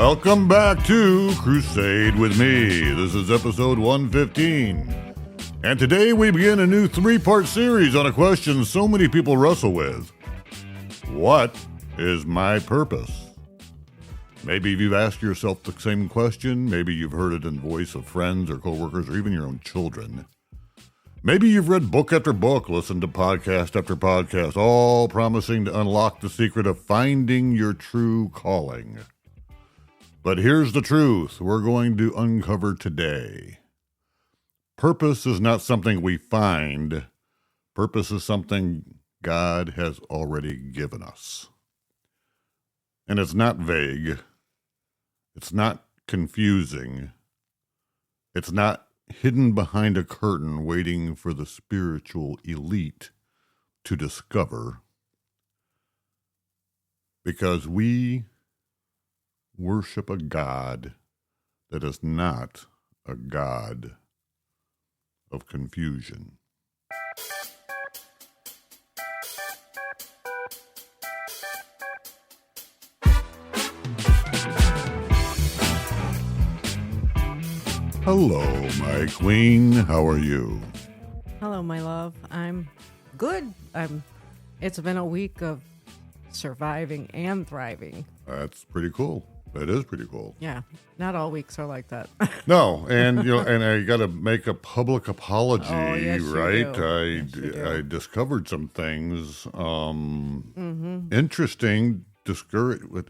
Welcome back to Crusade with me. This is episode 115. And today we begin a new 3-part series on a question so many people wrestle with. What is my purpose? Maybe you've asked yourself the same question. Maybe you've heard it in the voice of friends or coworkers or even your own children. Maybe you've read book after book, listened to podcast after podcast, all promising to unlock the secret of finding your true calling. But here's the truth we're going to uncover today. Purpose is not something we find. Purpose is something God has already given us. And it's not vague. It's not confusing. It's not hidden behind a curtain waiting for the spiritual elite to discover. Because we worship a God that is not a God of confusion. Hello, my queen. How are you? Hello, my love. I'm good. It's been a week of surviving and thriving. That's pretty cool. That is pretty cool. Yeah, not all weeks are like that. No, and and I got to make a public apology, Oh, yes, you right? do. I discovered some things interesting,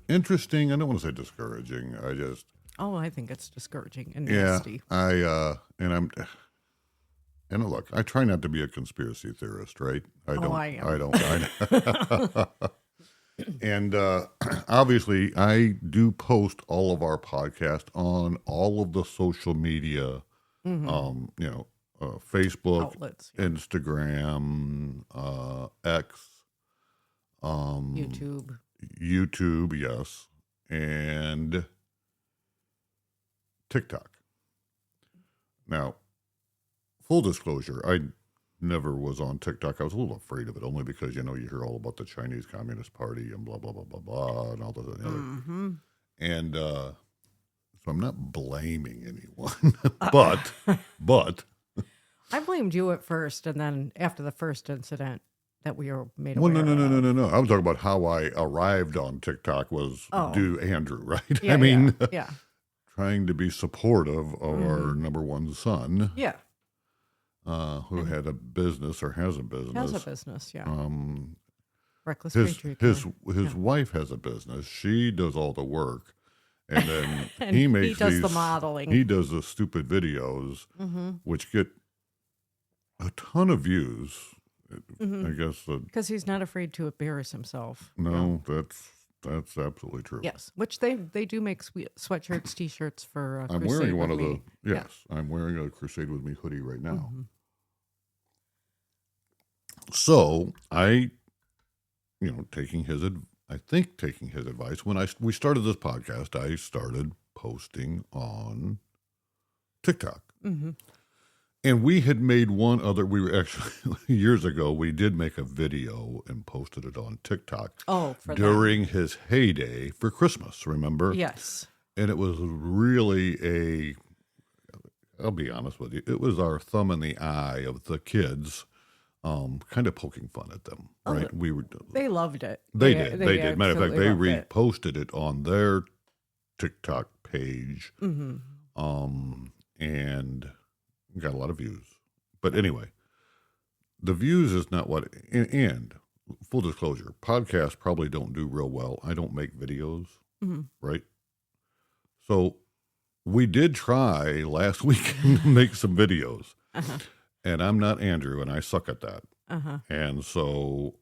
interesting. I don't want to say discouraging. I think it's discouraging and Yeah, nasty. and look, I try not to be a conspiracy theorist, right? I don't. And obviously, I do post all of our podcasts on all of the social media, Facebook, Outlets. Instagram, X, YouTube, yes, and TikTok. Now, full disclosure, I never was on TikTok. I was a little afraid of it, only because, you hear all about the Chinese Communist Party and blah, blah, blah, blah, blah, and all this. And so I'm not blaming anyone, but. I blamed you at first, and then after the first incident that we were made Well, aware of. no. I was talking about how I arrived on TikTok was due Andrew, right? Yeah. Trying to be supportive of our number one son. Yeah. Who had a business or has a business. Has a business, yeah. Reckless His Patriot. wife has a business. She does all the work, and then And he makes he does the modeling. He does the stupid videos, which get a ton of views. I guess Because he's not afraid to embarrass himself. no, that's absolutely true. Yes, which they do make sweatshirts, T-shirts for. I'm Crusade wearing one with of me. the I'm wearing a Crusade with Me hoodie right now. So I, taking his advice when we started this podcast, I started posting on TikTok. And we had made one other, we were actually, years ago, we did make a video and posted it on TikTok. During his heyday for Christmas, remember? Yes. And it was really I'll be honest with you, it was our thumb in the eye of the kids, kind of poking fun at them, right? They loved it. They did. Matter of fact, they absolutely loved reposted it on their TikTok page, and got a lot of views. But anyway, the views is not what, and full disclosure, podcasts probably don't do real well. I don't make videos, right? So we did try last week to make some videos, and I'm not Andrew, and I suck at that. And so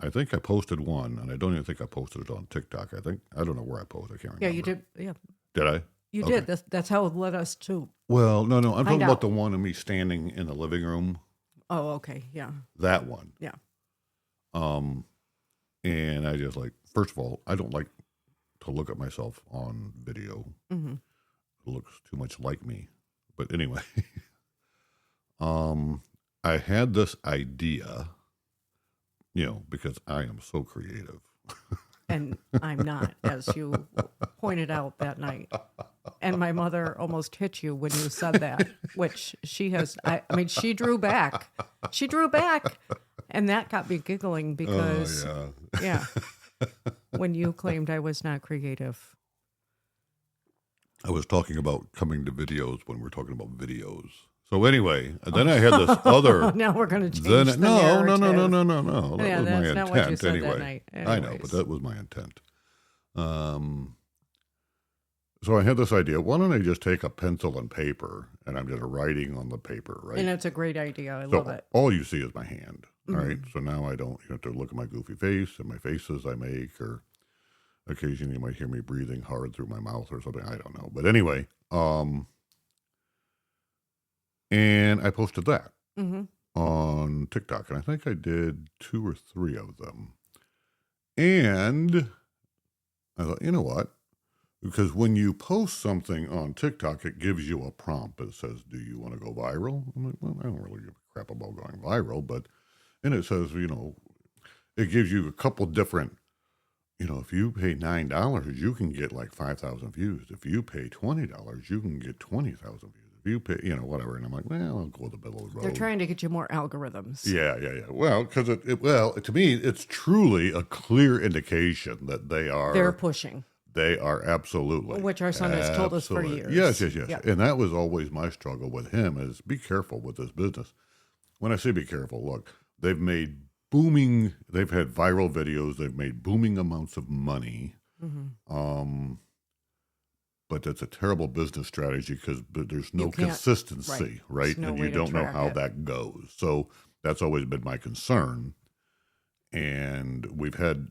I think I posted one, and I don't even think I posted it on TikTok. I don't know where I posted. I can't remember. Yeah, you did. Yeah. Did I? You did. That's how it led us to. Well, no. I'm talking about the one of me standing in the living room. Oh, okay. Yeah. That one. Yeah. And I just first of all, I don't like to look at myself on video. It looks too much like me. But anyway, I had this idea, because I am so creative. And I'm not, as you pointed out that night. And my mother almost hit you when you said that, which she has. I mean, she drew back. She drew back. And that got me giggling because, yeah, when you claimed I was not creative. I was talking about coming to videos when we're talking about videos. So anyway, then I had this other. Now we're going to change then, the no. narrative. That Yeah, was my that's not what you intent said anyway. that night. I know, but that was my intent. So I had this idea. Why don't I just take a pencil and paper, and I'm just writing on the paper, right? And it's a great idea. I love it. All you see is my hand, all right? So now I don't have to look at my goofy face and my faces I make, or occasionally you might hear me breathing hard through my mouth or something. I don't know. But anyway, and I posted that on TikTok, and I think I did 2 or 3 of them. And I thought, you know what? Because when you post something on TikTok, it gives you a prompt that says, do you want to go viral? I'm like, well, I don't really give a crap about going viral, but, and it says, it gives you a couple different, if you pay $9, you can get like 5,000 views. If you pay $20, you can get 20,000 views. If you pay, whatever. And I'm like, well, I'll go the middle of the road. They're trying to get you more algorithms. Yeah. Well, because to me, it's truly a clear indication that they're pushing. They are absolutely. Which our son has told us for years. Yes. Yep. And that was always my struggle with him is be careful with this business. When I say be careful, look, they've had viral videos, they've made booming amounts of money. But that's a terrible business strategy because there's no consistency, right? No and you don't know how that goes. So that's always been my concern. And we've had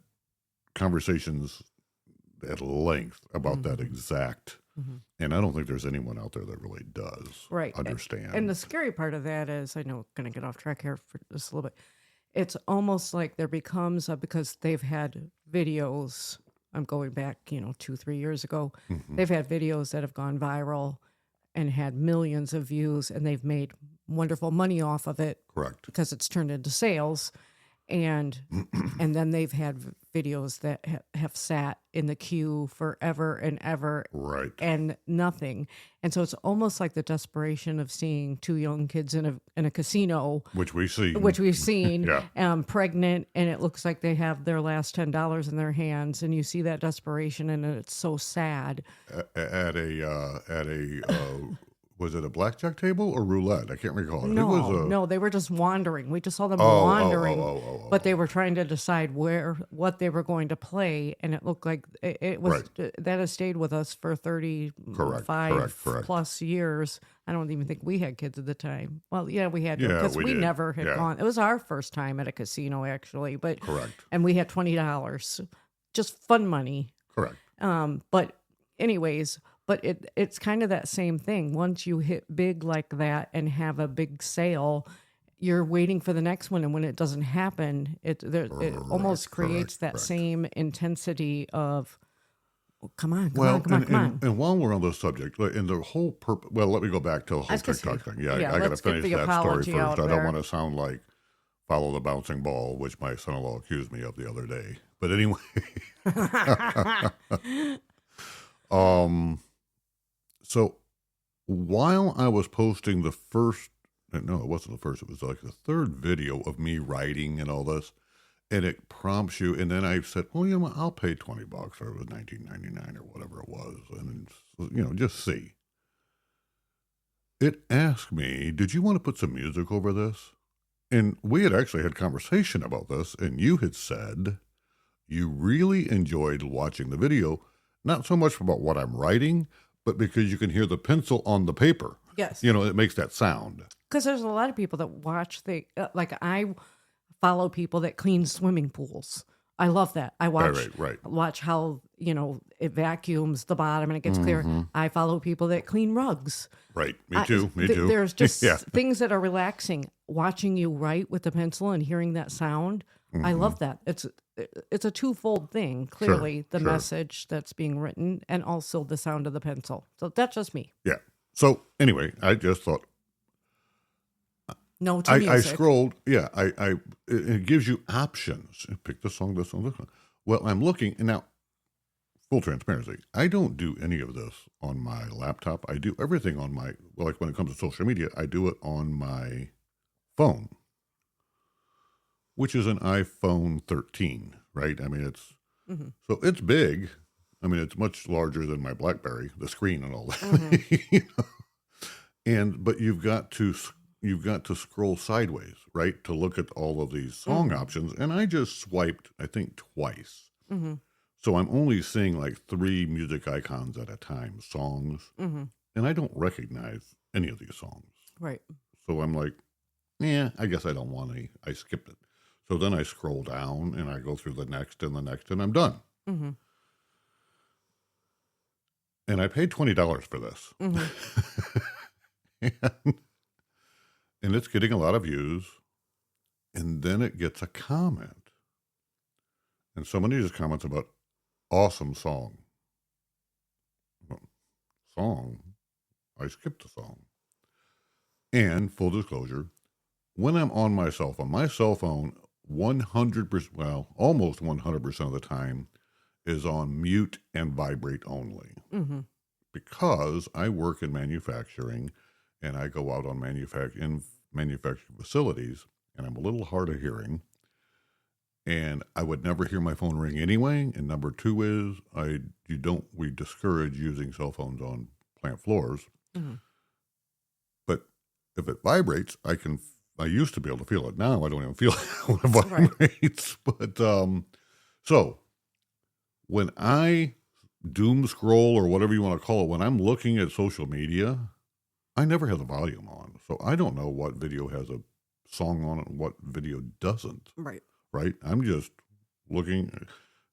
conversations at length about that exact. And I don't think there's anyone out there that really does understand. And the scary part of that is, I know I'm going to get off track here for just a little bit. It's almost like there becomes, because they've had videos, I'm going back, 2-3 years ago, they've had videos that have gone viral and had millions of views, and they've made wonderful money off of it. Correct. Because it's turned into sales. And then they've had videos that have sat in the queue forever and ever, right? And nothing. And so it's almost like the desperation of seeing 2 young kids in a casino, which we've seen, pregnant, and it looks like they have their last $10 in their hands, and you see that desperation, and it's so sad. At a was it a blackjack table or roulette? I can't recall. No, they were just wandering. We just saw them wandering, but they were trying to decide what they were going to play, and it looked like it was that has stayed with us for 35 plus years. I don't even think we had kids at the time. Well, yeah, we had because we never had gone. It was our first time at a casino, actually, but and we had $20, just fun money. Correct. But anyways. But it's kind of that same thing. Once you hit big like that and have a big sale, you're waiting for the next one. And when it doesn't happen, it almost creates that same intensity of, come on. And while we're on this subject, and the whole purpose, well, let me go back to the whole TikTok thing. Yeah, I got to finish that story first. I don't want to sound like follow the bouncing ball, which my son-in-law accused me of the other day. But anyway. So while I was posting it wasn't the first, it was like the 3rd video of me writing and all this, and it prompts you, and then I said, well, I'll pay $20, or it was $19.99 or whatever it was, and just see. It asked me, did you want to put some music over this? And we had actually had conversation about this, and you had said you really enjoyed watching the video, not so much about what I'm writing, but because you can hear the pencil on the paper. Yes. It makes that sound. Because there's a lot of people that watch I follow people that clean swimming pools. I love that. I watch how, it vacuums the bottom and it gets clear. I follow people that clean rugs. Right. Me too. There's just things that are relaxing. Watching you write with the pencil and hearing that sound. I love that. It's a twofold thing. Clearly, the message that's being written and also the sound of the pencil. So that's just me. Yeah. So anyway, I just thought. No to music. I scrolled. Yeah. It gives you options. Pick this song, this one, this one. Well, I'm looking, and now, full transparency, I don't do any of this on my laptop. I do everything on my, like when it comes to social media, I do it on my phone, which is an iPhone 13, right? I mean, so it's big. I mean, it's much larger than my BlackBerry, the screen and all that. You know? But you've got to scroll sideways, right, to look at all of these song options. And I just swiped, I think, twice. So I'm only seeing like 3 music icons at a time, songs, and I don't recognize any of these songs. Right. So I'm like, yeah, I guess I don't want any. I skipped it. So then I scroll down and I go through the next and the next, and I'm done. And I paid $20 for this. And it's getting a lot of views. And then it gets a comment. And somebody just comments about awesome song. Song? I skipped the song. And full disclosure, when I'm on my cell phone 100%, well, almost 100% of the time is on mute and vibrate only. Because I work in manufacturing and I go out on manufacturing facilities, and I'm a little hard of hearing, and I would never hear my phone ring anyway. And number 2 is we discourage using cell phones on plant floors. But if it vibrates, I used to be able to feel it. Now I don't even feel it when it vibrates. Right. But so when I doom scroll, or whatever you want to call it, when I'm looking at social media, I never have the volume on. So I don't know what video has a song on it and what video doesn't. Right. I'm just looking,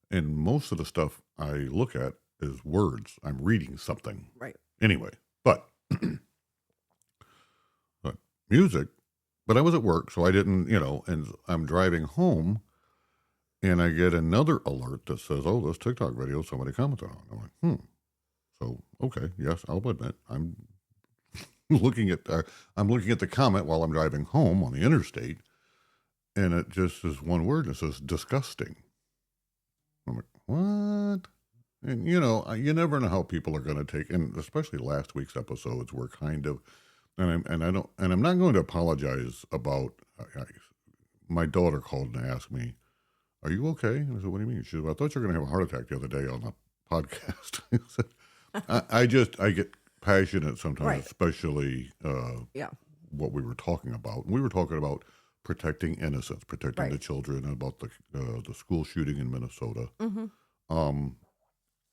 and most of the stuff I look at is words. I'm reading something. Right. Anyway, but music, but I was at work, so I didn't, and I'm driving home, and I get another alert that says, oh, this TikTok video somebody commented on. I'm like, So, okay, yes, I'll admit, I'm looking at the comment while I'm driving home on the interstate, and it just is one word. It says disgusting. I'm like, what? And you never know how people are going to take, and especially last week's episodes were kind of, and I'm not going to apologize about. My daughter called and asked me, "Are you okay?" And I said, "What do you mean?" She said, "I thought you were going to have a heart attack the other day on the podcast." I get passionate sometimes, especially what we were talking about. And we were talking about protecting innocence, protecting the children, and about the school shooting in Minnesota.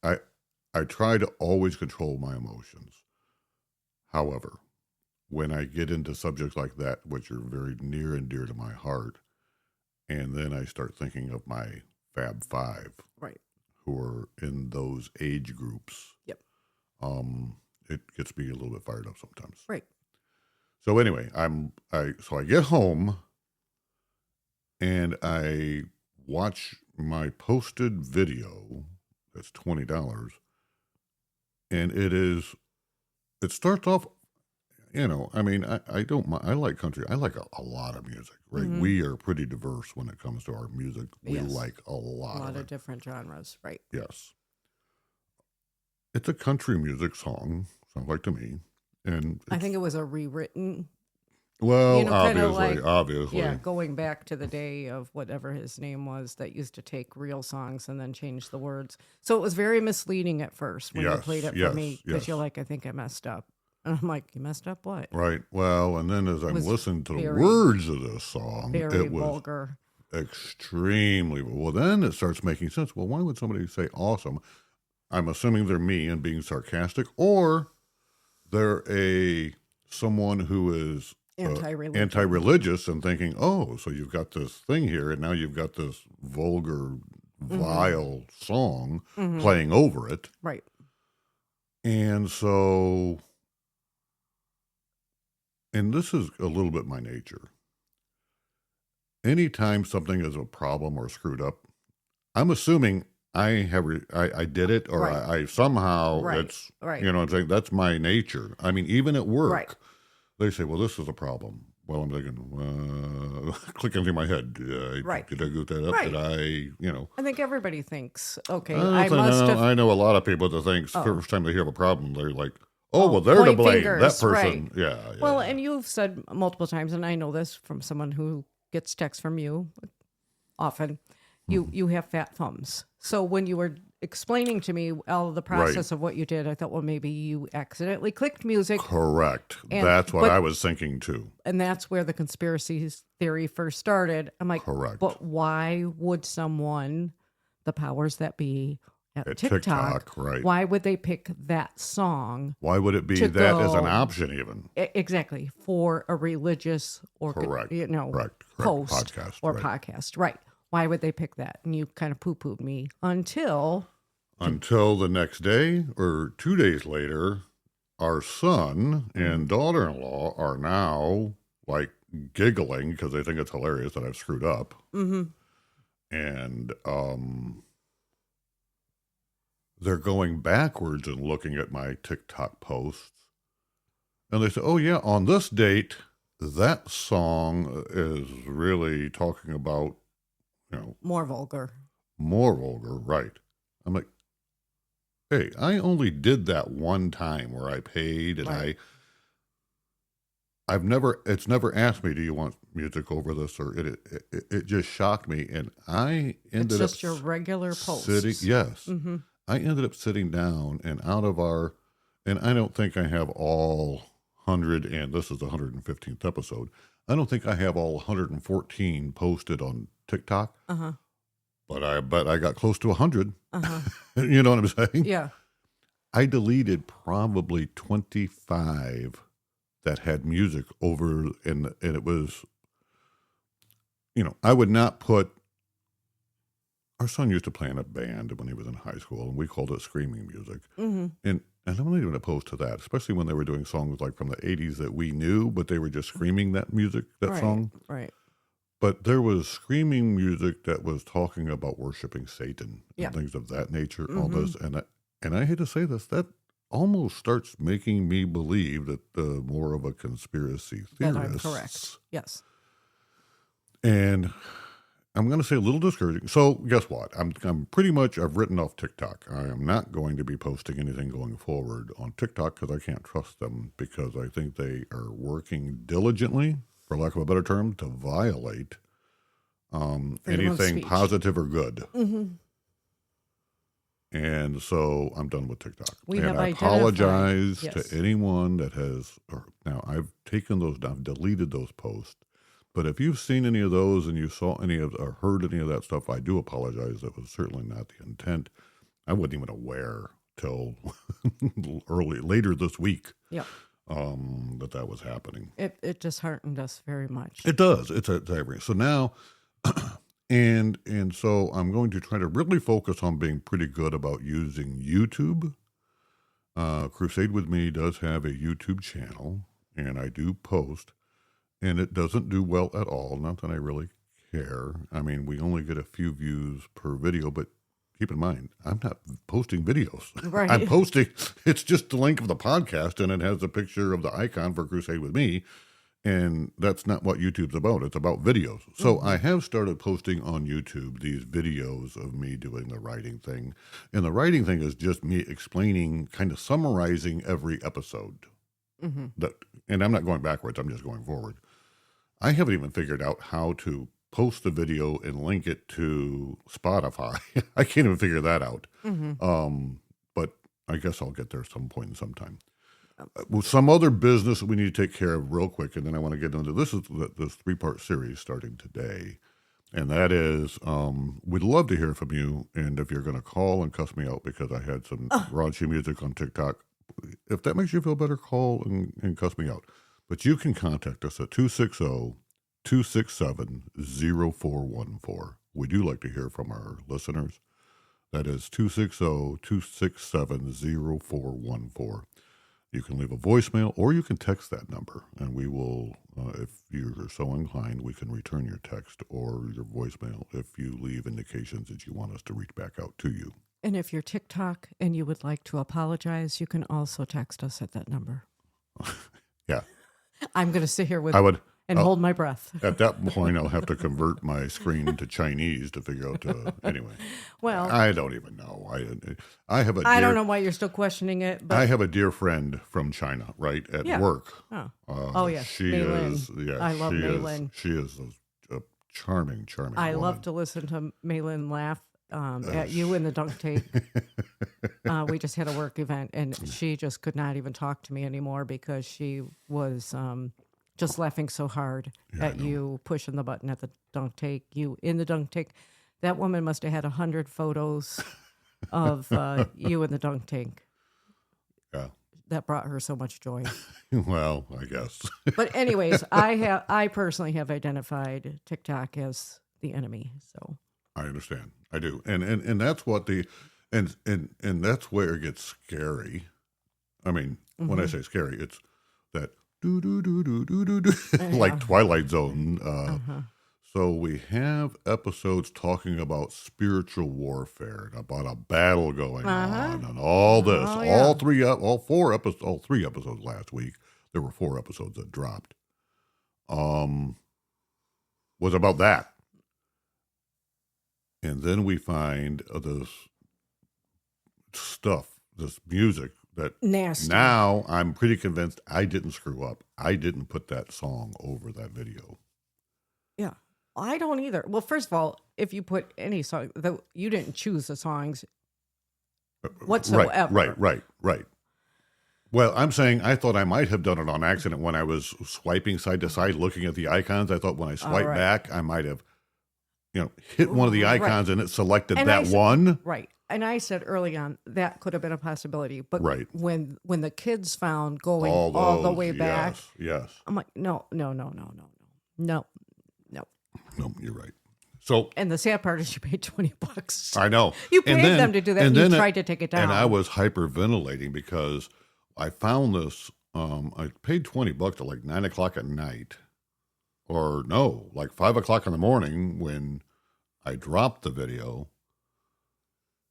I try to always control my emotions. However, when I get into subjects like that, which are very near and dear to my heart, and then I start thinking of my Fab Five, who are in those age groups, it gets me a little bit fired up sometimes. Right. So anyway, I get home and I watch my posted video. That's $20, and it starts off. I like country. I like a lot of music, right? We are pretty diverse when it comes to our music. We like a lot of different genres, right? Yes. It's a country music song, sounds like to me. And I think it was a rewritten. Well, obviously. Yeah, going back to the day of whatever his name was that used to take real songs and then change the words. So it was very misleading at first when you played it for me, because you're like, I think I messed up. And I'm like, you messed up what? Right. Well, and then as I'm listening to the words of this song, it was vulgar. Extremely. Well, then it starts making sense. Well, why would somebody say awesome? I'm assuming they're me and being sarcastic, or they're someone who is anti-religious and thinking, oh, so you've got this thing here, and now you've got this vulgar, vile song playing over it. Right. And so, and this is a little bit my nature. Anytime something is a problem or screwed up, I'm assuming I did it, or I somehow it's, I'm saying that's my nature. I mean, even at work, they say, well, this is a problem. well, I'm thinking, clicking through my head. Right. Did I get that up? Right. Did I? I think everybody thinks, okay, I know a lot of people that think first time they hear of a problem, they're like, well, they're to point blame. fingers, That person. right. Yeah. Well, and you've said multiple times, and I know this from someone who gets texts from you often, you have fat thumbs. So when you were explaining to me all of the process of what you did, I thought, well, maybe you accidentally clicked music. Correct. That's what I was thinking too. And that's where the conspiracy theory first started. I'm like, correct. But why would someone, the powers that be at TikTok, right? Why would they pick that song? Why would it be that as an option even? Exactly. For a religious or correct. post podcast, or podcast. Right. Why would they pick that? And you kind of poo-pooed me until the next day or 2 days later, our son and daughter-in-law are now like giggling because they think it's hilarious that I've screwed up. Mm-hmm. And they're going backwards and looking at my TikTok posts. And they say, oh, yeah, on this date, that song is really talking about, more vulgar. More vulgar, right. I'm like, hey, I only did that one time where I paid and right. it's never asked me, do you want music over this? Or it just shocked me. And I ended up. It's just your regular posts. Yes. Mm-hmm. I ended up sitting down and and I don't think I have all 100, and this is the 115th episode. I don't think I have all 114 posted on TikTok. Uh-huh. But I bet I got close to 100. Uh-huh. You know what I'm saying? Yeah. I deleted probably 25 that had music over, and it was, I would not put. Our son used to play in a band when he was in high school, and we called it screaming music. Mm-hmm. And I'm not even opposed to that, especially when they were doing songs like from the 80s that we knew, but they were just screaming that music, that song. Right. But there was screaming music that was talking about worshiping Satan and things of that nature, all this. And I hate to say this, that almost starts making me believe that more of a conspiracy theorist. That I'm correct. Yes. And I'm going to say a little discouraging. So guess what? I'm pretty much, I've written off TikTok. I am not going to be posting anything going forward on TikTok because I can't trust them, because I think they are working diligently, for lack of a better term, to violate anything positive or good. Mm-hmm. And so I'm done with TikTok. And I apologize to anyone that has, now I've taken those down, deleted those posts. But if you've seen any of those and you saw any of or heard any of that stuff, I do apologize. That was certainly not the intent. I wasn't even aware till later this week. Yeah. That was happening. It disheartened us very much. It does. It's so now, and so I'm going to try to really focus on being pretty good about using YouTube. Crusade with Me does have a YouTube channel, and I do post, and it doesn't do well at all. Not that I really care. I mean, we only get a few views per video, but keep in mind, I'm not posting videos. Right. I'm posting, it's just the link of the podcast, and it has a picture of the icon for Crusade with Me, and that's not what YouTube's about. It's about videos. So I have started posting on YouTube these videos of me doing the writing thing, and the writing thing is just me explaining, kind of summarizing every episode. Mm-hmm. And I'm not going backwards, I'm just going forward. I haven't even figured out how to post the video and link it to Spotify. I can't even figure that out. Mm-hmm. But I guess I'll get there some point in some time. Some other business that we need to take care of real quick, and then I want to get into this. Is this 3-part series starting today, and that is we'd love to hear from you. And if you're going to call and cuss me out because I had some raunchy music on TikTok, if that makes you feel better, call and cuss me out. But you can contact us at 260-267-0414. We do like to hear from our listeners. That is 260-267-0414. You can leave a voicemail or you can text that number, and we will, if you're so inclined, we can return your text or your voicemail if you leave indications that you want us to reach back out to you. And if you're TikTok and you would like to apologize, you can also text us at that number. Yeah. I'm going to sit here with and hold my breath. At that point, I'll have to convert my screen to Chinese to figure out. Anyway, well, I don't even know. I have a. I don't know why you're still questioning it. But I have a dear friend from China, right at work. Oh yes, she Maylin. is. Yeah, I love Maylin. She is a charming. I woman. love to listen to Maylin laugh at you in the dunk tank. We just had a work event, and she just could not even talk to me anymore because she was just laughing so hard at you pushing the button at the dunk tank. You in the dunk tank. That woman must have had 100 photos of you in the dunk tank. Yeah. That brought her so much joy. Well, I guess. But anyways, I personally have identified TikTok as the enemy. So I understand. I do. And that's what and that's where it gets scary. I mean, when I say scary, it's that do do do do do do do like Twilight Zone. So we have episodes talking about spiritual warfare and about a battle going on and all this. All 3 episodes last week. There were 4 episodes that dropped. Was about that. And then we find this stuff, this music that nasty. Now I'm pretty convinced I didn't screw up. I didn't put that song over that video. Yeah, I don't either. Well, first of all, if you put any song, you didn't choose the songs whatsoever. Right. Well, I'm saying I thought I might have done it on accident when I was swiping side to side, looking at the icons. I thought when I swipe back, I might have, hit one of the icons and it selected one. Right. And I said early on that could have been a possibility, but when the kids found going all the way back, yes, I'm like, no, you're right. So, and the sad part is you paid $20. I know you paid them to do that, and you tried to take it down. And I was hyperventilating because I found this. I paid $20 at like 9 o'clock at night, or no, like 5 o'clock in the morning when I dropped the video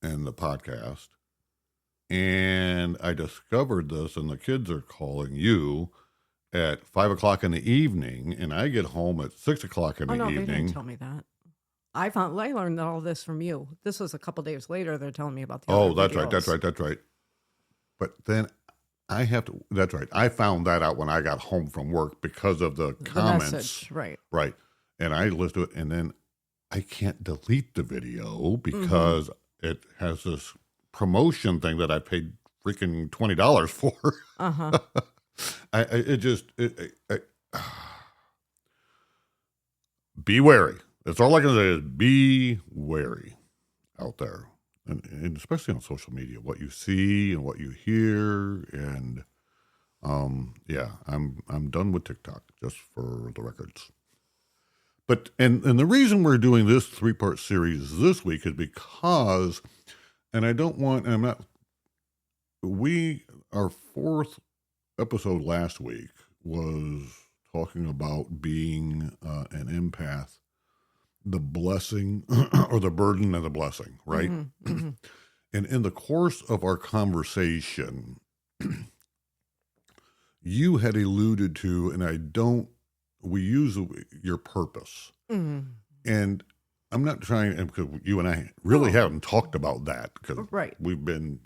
and the podcast, and I discovered this, and the kids are calling you at 5 o'clock in the evening, and I get home at 6 o'clock in the evening. They didn't tell me that. I learned all this from you. This was a couple days later. They're telling me about the other videos. That's right. But then I have to. That's right. I found that out when I got home from work because of the comments. Message, right. And I listened to it, and then I can't delete the video because it has this promotion thing that I paid freaking $20 for. Be wary. That's all I can say is be wary out there. And especially on social media, what you see and what you hear. And I'm done with TikTok, just for the records. But and the reason we're doing this 3-part series this week is because, and I don't want, and I'm not, our 4th episode last week was talking about being an empath, the blessing or the burden and the blessing, right? And in the course of our conversation, you had alluded to, and we use your purpose. And I'm not trying, because you and I really haven't talked about that because we've been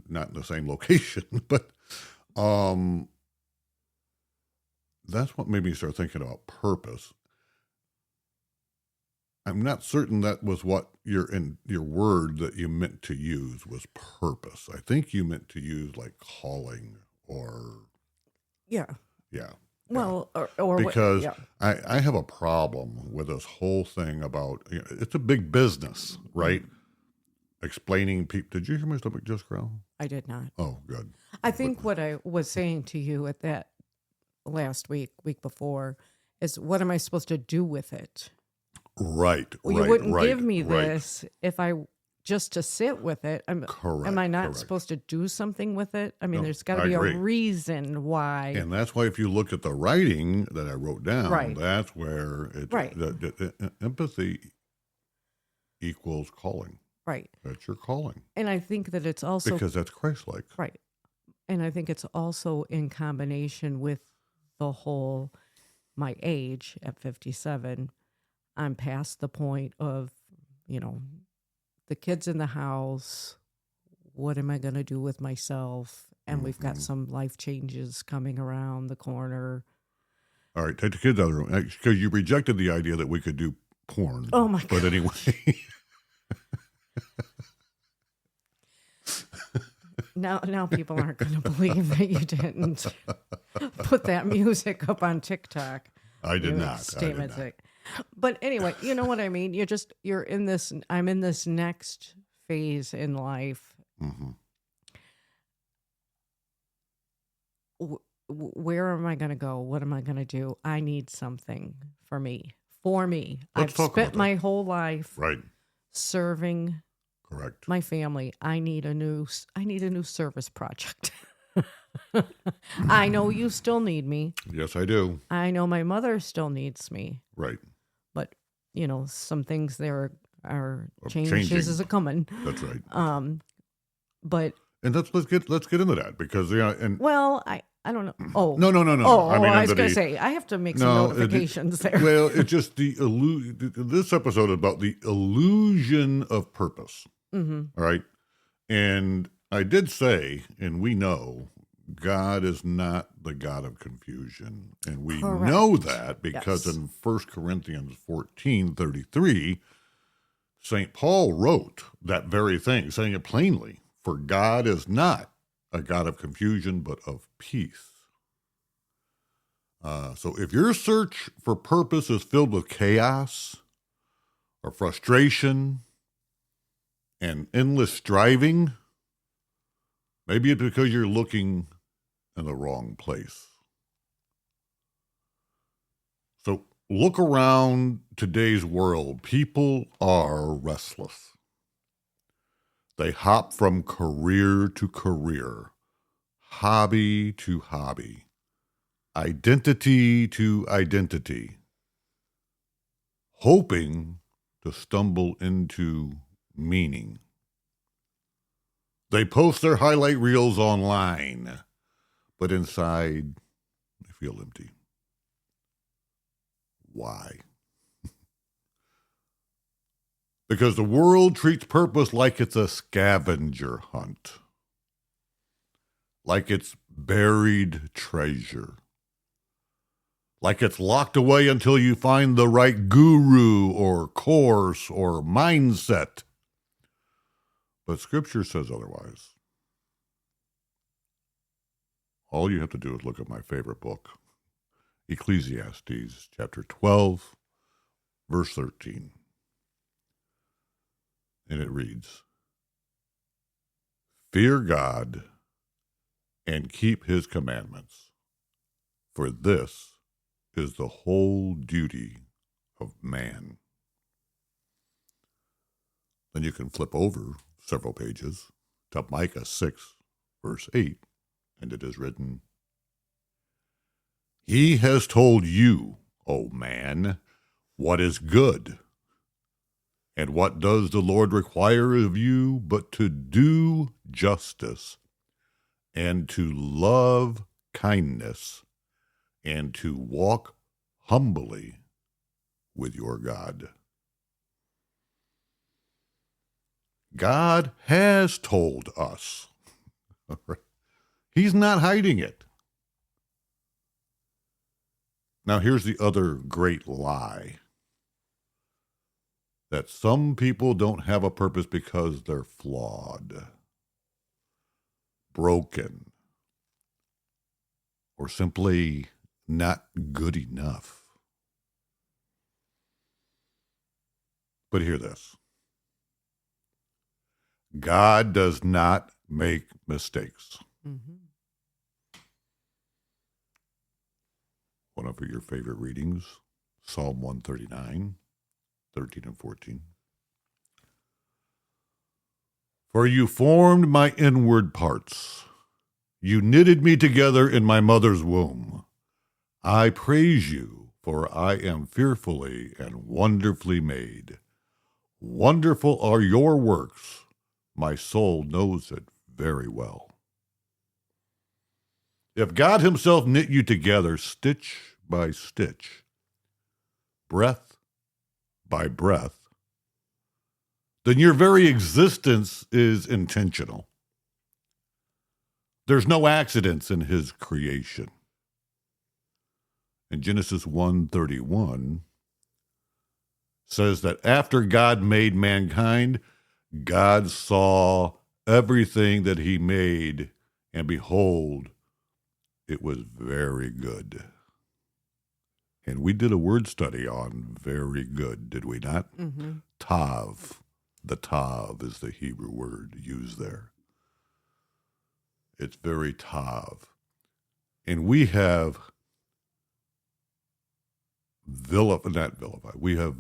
not in the same location, but that's what made me start thinking about purpose. I'm not certain that was what your word that you meant to use was purpose. I think you meant to use like calling or well, or because I have a problem with this whole thing about it's a big business, right? Explaining people. Did you hear my stomach just growl? I did not. Oh, good. I think what I was saying to you at that last week before, is what am I supposed to do with it? Right. Well, you wouldn't give me this if I just to sit with it. Correct. Am I not supposed to do something with it? I mean, there's got to be a reason why. And that's why if you look at the writing that I wrote down, that's where the empathy equals calling. Right. That's your calling. And I think that it's also because that's Christ-like. Right. And I think it's also in combination with the whole my age at 57, I'm past the point of, the kids in the house. What am I going to do with myself? And we've got some life changes coming around the corner. All right, take the kids out of the room. Because you rejected the idea that we could do porn. Oh, my God. But anyway. Now people aren't going to believe that you didn't put that music up on TikTok. I did not. But anyway, you know what I mean? I'm in this next phase in life. Mm-hmm. Where am I going to go? What am I going to do? I need something for me. Let's I've spent my whole life serving Correct. my family. I need a new service project. I know you still need me. Yes, I do. I know my mother still needs me. Right. But, some things there are changes is a coming. That's right. But and let's get into that because well, I don't know. Oh no. I was going to say I have to make some notifications there. Well, it's just this episode is about the illusion of purpose. Mm-hmm. All right, and I did say, and we know God is not the God of confusion, and we know that because in 1 Corinthians 14:33, St. Paul wrote that very thing, saying it plainly. For God is not a God of confusion, but of peace. So if your search for purpose is filled with chaos or frustration and endless striving, maybe it's because you're looking in the wrong place. So look around today's world. People are restless. They hop from career to career, hobby to hobby, identity to identity, hoping to stumble into meaning. They post their highlight reels online, but inside they feel empty. Why? Because the world treats purpose like it's a scavenger hunt, like it's buried treasure, like it's locked away until you find the right guru or course or mindset. But Scripture says otherwise. All you have to do is look at my favorite book, Ecclesiastes chapter 12, verse 13. And it reads, Fear God and keep his commandments, for this is the whole duty of man. Then you can flip over several pages to Micah 6, verse 8, and it is written, He has told you, O man, what is good. And what does the Lord require of you but to do justice and to love kindness and to walk humbly with your God? God has told us. He's not hiding it. Now, here's the other great lie. That some people don't have a purpose because they're flawed, broken, or simply not good enough. But hear this. God does not make mistakes. Mm-hmm. One of your favorite readings, Psalm 139. 13 and 14. For you formed my inward parts. You knitted me together in my mother's womb. I praise you, for I am fearfully and wonderfully made. Wonderful are your works. My soul knows it very well. If God himself knit you together stitch by stitch, breath by breath, then your very existence is intentional. There's no accidents in his creation. And Genesis 1:31 says that after God made mankind, God saw everything that he made, and behold, it was very good. And we did a word study on very good, did we not? Mm-hmm. Tav. The tav is the Hebrew word used there. It's very tav. And we have we have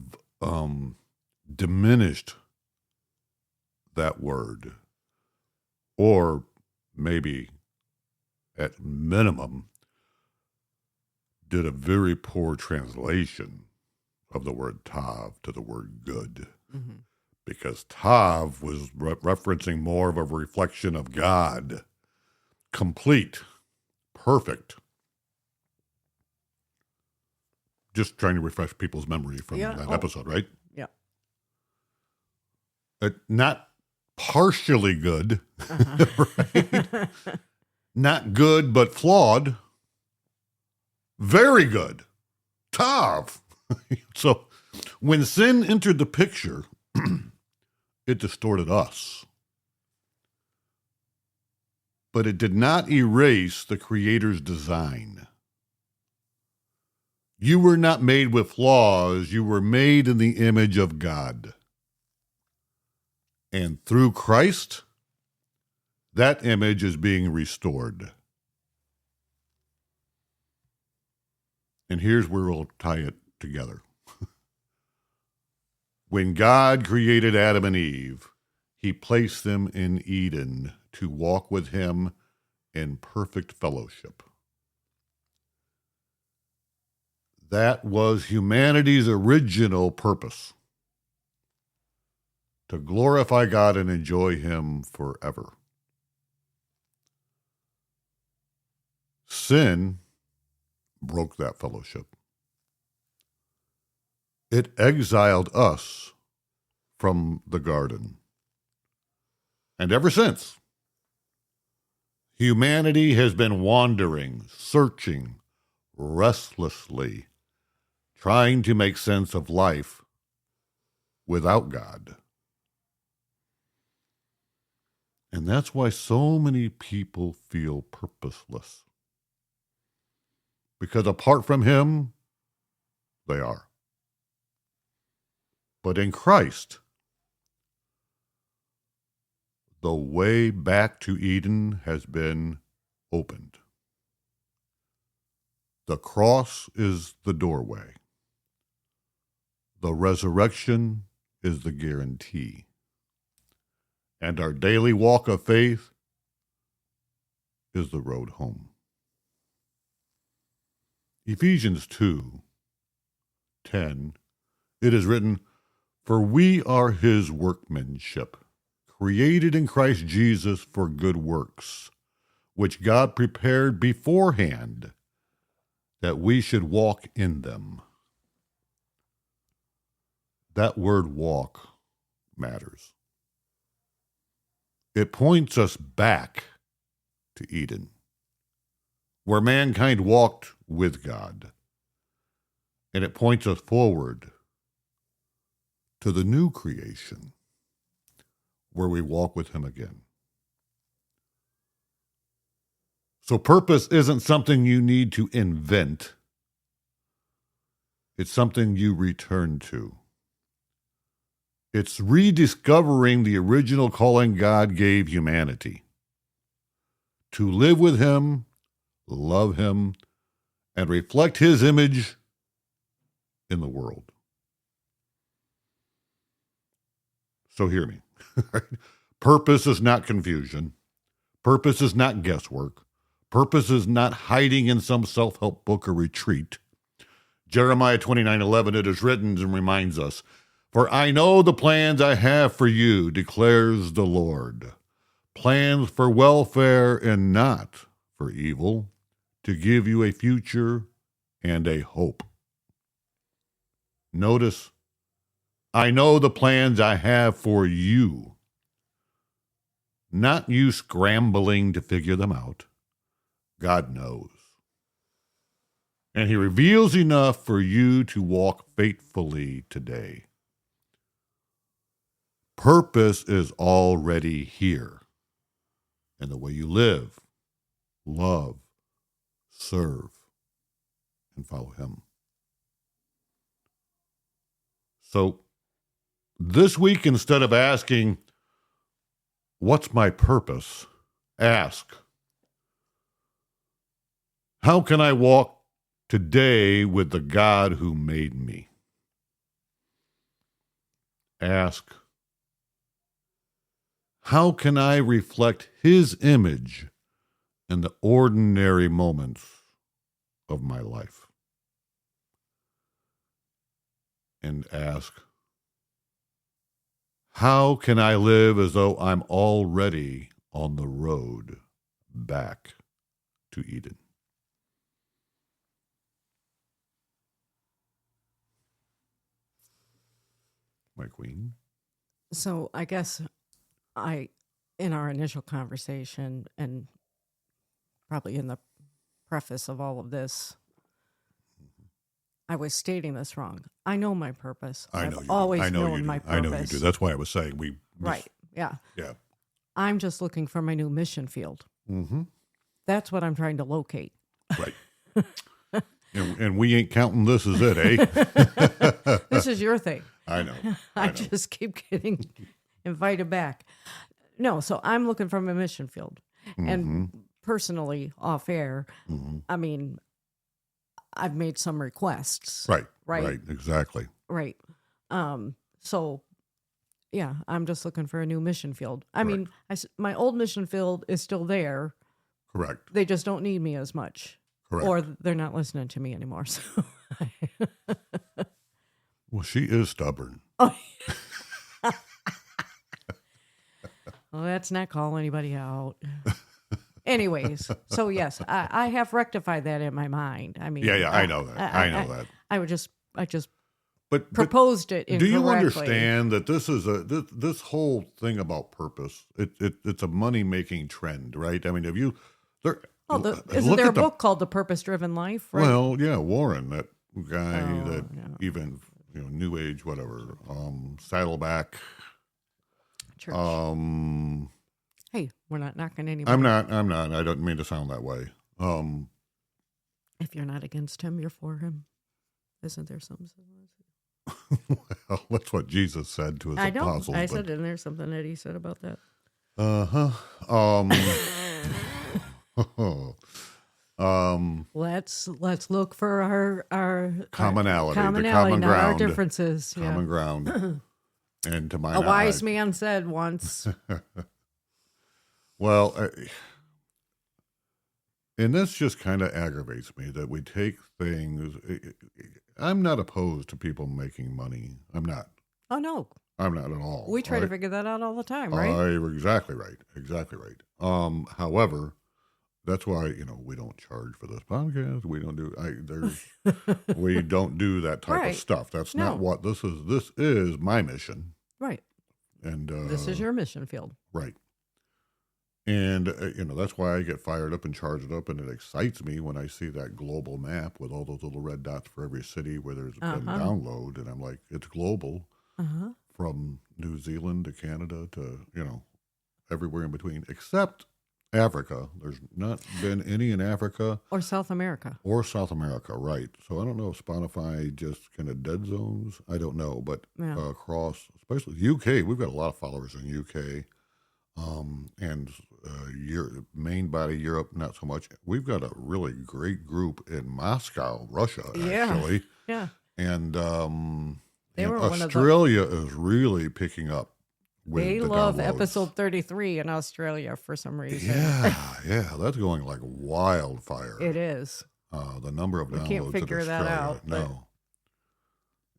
diminished that word, or maybe at minimum did a very poor translation of the word tav to the word good. Mm-hmm. Because tav was referencing more of a reflection of God, complete, perfect. Just trying to refresh people's memory from that episode, right? Yeah. Not partially good, right? Not good, but flawed. Very good. Tav. So when sin entered the picture, it distorted us. But it did not erase the Creator's design. You were not made with flaws. You were made in the image of God. And through Christ, that image is being restored. And here's where we'll tie it together. When God created Adam and Eve, he placed them in Eden to walk with him in perfect fellowship. That was humanity's original purpose, to glorify God and enjoy him forever. Sin broke that fellowship. It exiled us from the garden. And ever since, humanity has been wandering, searching, restlessly, trying to make sense of life without God. And that's why so many people feel purposeless. Because apart from him, they are. But in Christ, the way back to Eden has been opened. The cross is the doorway. The resurrection is the guarantee. And our daily walk of faith is the road home. Ephesians 2:10, it is written, "For we are his workmanship, created in Christ Jesus for good works, which God prepared beforehand that we should walk in them." That word walk matters. It points us back to Eden, where mankind walked with God. And it points us forward to the new creation, where we walk with him again. So purpose isn't something you need to invent. It's something you return to. It's rediscovering the original calling God gave humanity: to live with him, love him, and reflect his image in the world. So hear me. Purpose is not confusion. Purpose is not guesswork. Purpose is not hiding in some self-help book or retreat. Jeremiah 29:11, it is written and reminds us, "For I know the plans I have for you, declares the Lord. Plans for welfare and not for evil, to give you a future and a hope. Notice, I know the plans I have for you. Not you scrambling to figure them out. God knows. And he reveals enough for you to walk faithfully today. Purpose is already here in the way you live, love, serve, and follow him. So this week, instead of asking, what's my purpose? Ask, how can I walk today with the God who made me? Ask, how can I reflect his image in the ordinary moments of my life? And ask, how can I live as though I'm already on the road back to Eden? My queen. So I guess in our initial conversation and probably in the preface of all of this, I was stating this wrong. I know my purpose. I've always known my purpose. I know you do. That's why I was saying right. Yeah. Yeah. I'm just looking for my new mission field. Mm-hmm. That's what I'm trying to locate. Right. and we ain't counting this as it, eh? This is your thing. I know. I just keep getting invited back. No, so I'm looking for my mission field. Mm-hmm. And personally, off air, mm-hmm. I mean, I've made some requests. Right, exactly. Right. So, yeah, I'm just looking for a new mission field. I mean, my old mission field is still there. Correct. They just don't need me as much. Correct. Or they're not listening to me anymore. So. Well, she is stubborn. Oh. Well, let's not call anybody out. Anyways, so yes, I have rectified that in my mind. I mean, yeah, I know that. I know that. I just proposed it incorrectly. Do you understand that this is this whole thing about purpose? It's a money making trend, right? I mean, have you? Isn't there a book called The Purpose-Driven Life? Right? Well, yeah, Warren, that guy even New Age, whatever, Saddleback. Church. Hey, we're not knocking anybody. I'm not. I don't mean to sound that way. If you're not against him, you're for him. Isn't there something? Well, that's what Jesus said to his apostles. I said, isn't there something that he said about that? Let's look for our commonality, the common not ground, our differences. Common ground. And to my knowledge, wise man said once. Well, and this just kind of aggravates me that we take things. I'm not opposed to people making money. I'm not. Oh, no. I'm not at all. We try to figure that out all the time, right? Exactly right. Exactly right. However, that's why, we don't charge for this podcast. We don't do, we don't do that type of stuff. That's not what this is. This is my mission. Right. And this is your mission field. Right. And, that's why I get fired up and charged up, and it excites me when I see that global map with all those little red dots for every city where there's been download. And I'm like, it's global from New Zealand to Canada to, everywhere in between, except Africa. There's not been any in Africa. Or South America. Right. So I don't know if Spotify just kind of dead zones. I don't know. But across, especially UK, we've got a lot of followers in UK. And main body Europe, not so much. We've got a really great group in Moscow, Russia, actually. Yeah. And Australia is really picking up. They love episode 33 in Australia for some reason. Yeah, that's going like wildfire. It is. The number of downloads. We can't figure that out. No.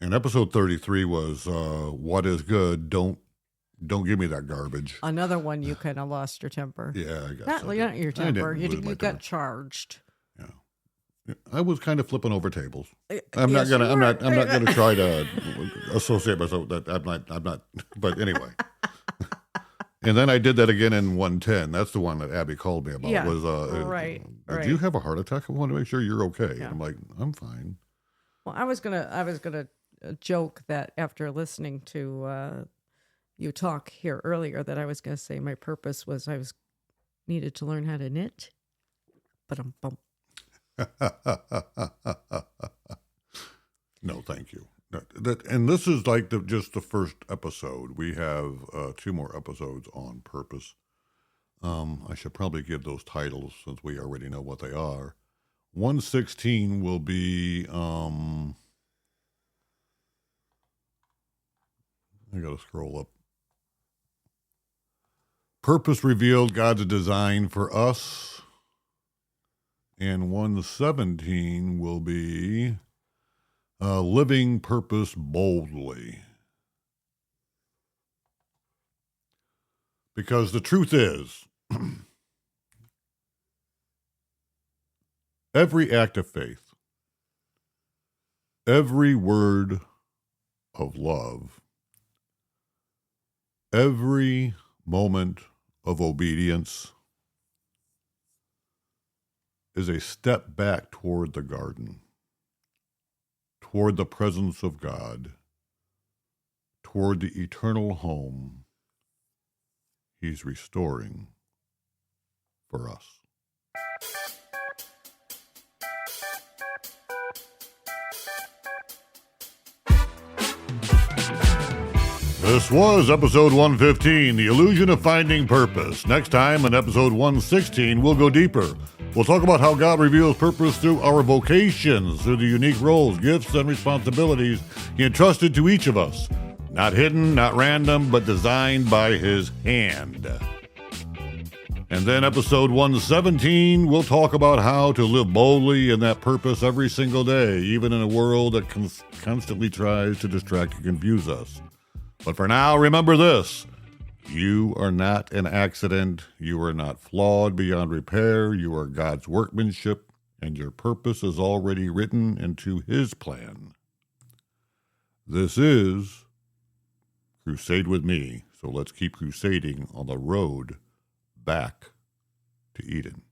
And episode 33 was "What is good? Don't give me that garbage." Another one you kind of lost your temper. Yeah, I guess. Not your temper. You got charged. Yeah. I was kind of flipping over tables. I'm Yes, not you were. gonna try to associate myself with that. I'm not. But anyway. And then I did that again in 110. That's the one that Abby called me about. Yeah, Was right. Did you have a heart attack? I want to make sure you're okay. Yeah. And I'm like, I'm fine. Well, I was gonna joke that after listening to you talk here earlier, that I was gonna say my purpose was I was needed to learn how to knit. But No, thank you. And this is like just the first episode. We have 2 more episodes on purpose. I should probably give those titles since we already know what they are. 116 will be, I gotta scroll up. Purpose Revealed, God's Design for Us. And 117 will be Living Purpose Boldly. Because the truth is, every act of faith, every word of love, every moment of obedience is a step back toward the garden, toward the presence of God, toward the eternal home He's restoring for us. This was episode 115, The Illusion of Finding Purpose. Next time, in episode 116, we'll go deeper. We'll talk about how God reveals purpose through our vocations, through the unique roles, gifts, and responsibilities He entrusted to each of us. Not hidden, not random, but designed by His hand. And then episode 117, we'll talk about how to live boldly in that purpose every single day, even in a world that constantly tries to distract and confuse us. But for now, remember this. You are not an accident. You are not flawed beyond repair. You are God's workmanship, and your purpose is already written into His plan. This is Crusade with Me, so let's keep crusading on the road back to Eden.